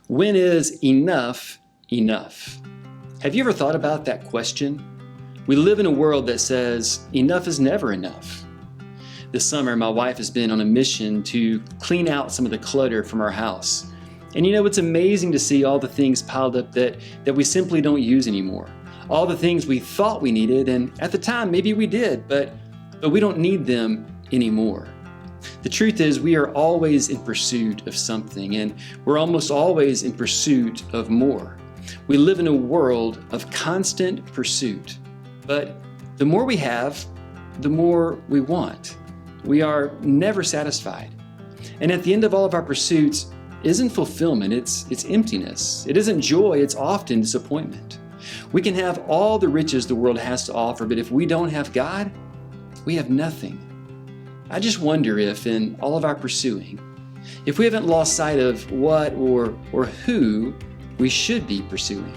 When is enough enough? Have you ever thought about that question? We live in a world that says enough is never enough. This summer, my wife has been on a mission to clean out some of the clutter from our house. And it's amazing to see all the things piled up that we simply don't use anymore. All the things we thought we needed, and at the time, maybe we did, but we don't need them anymore. The truth is, we are always in pursuit of something, and we're almost always in pursuit of more. We live in a world of constant pursuit, but the more we have, the more we want. We are never satisfied. And at the end of all of our pursuits isn't fulfillment, it's emptiness. It isn't joy, it's often disappointment. We can have all the riches the world has to offer, but if we don't have God, we have nothing. I just wonder if in all of our pursuing, if we haven't lost sight of what or who we should be pursuing.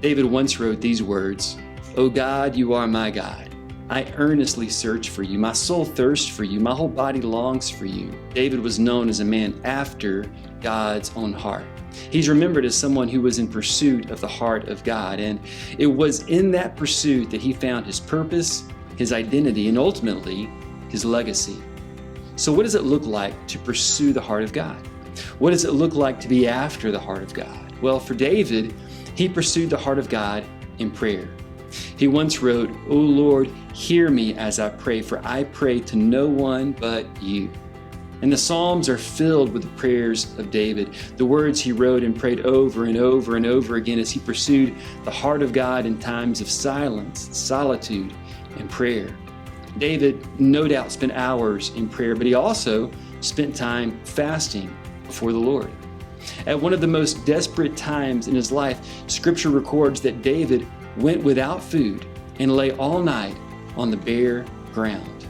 David once wrote these words, "O God, you are my God. I earnestly search for you. My soul thirsts for you. My whole body longs for you." David was known as a man after God's own heart. He's remembered as someone who was in pursuit of the heart of God. And it was in that pursuit that he found his purpose, his identity, and ultimately his legacy. So what does it look like to pursue the heart of God? What does it look like to be after the heart of God? Well, for David, he pursued the heart of God in prayer. He once wrote, "O Lord, hear me as I pray, for I pray to no one but you." And the Psalms are filled with the prayers of David, the words he wrote and prayed over and over and over again as he pursued the heart of God in times of silence, solitude, and prayer. David no doubt spent hours in prayer, but he also spent time fasting before the Lord. At one of the most desperate times in his life, Scripture records that David went without food and lay all night on the bare ground.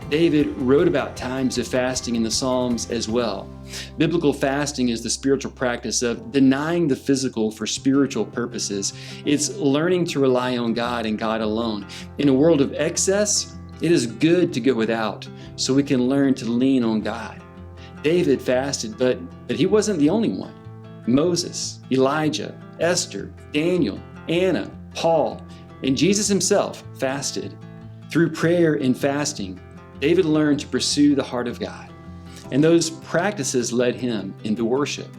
David wrote about times of fasting in the Psalms as well. Biblical fasting is the spiritual practice of denying the physical for spiritual purposes. It's learning to rely on God and God alone. In a world of excess, it is good to go without so we can learn to lean on God. David fasted, but he wasn't the only one. Moses, Elijah, Esther, Daniel, Anna, Paul, and Jesus himself fasted. Through prayer and fasting, David learned to pursue the heart of God, and those practices led him into worship.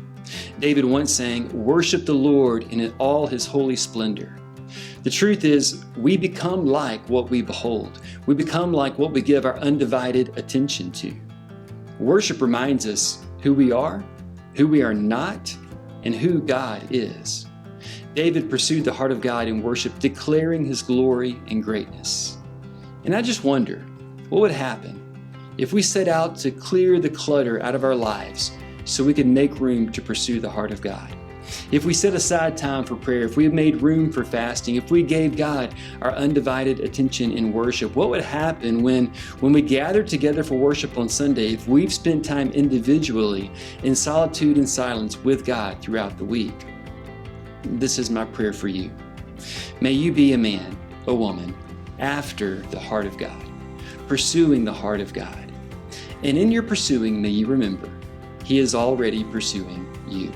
David once sang, "Worship the Lord in all his holy splendor." The truth is, we become like what we behold. We become like what we give our undivided attention to. Worship reminds us who we are not, and who God is. David pursued the heart of God in worship, declaring his glory and greatness. And I just wonder, what would happen if we set out to clear the clutter out of our lives so we could make room to pursue the heart of God? If we set aside time for prayer, if we made room for fasting, if we gave God our undivided attention in worship, what would happen when we gather together for worship on Sunday if we've spent time individually in solitude and silence with God throughout the week? This is my prayer for you. May you be a man, a woman, after the heart of God, pursuing the heart of God. And in your pursuing, may you remember, He is already pursuing you.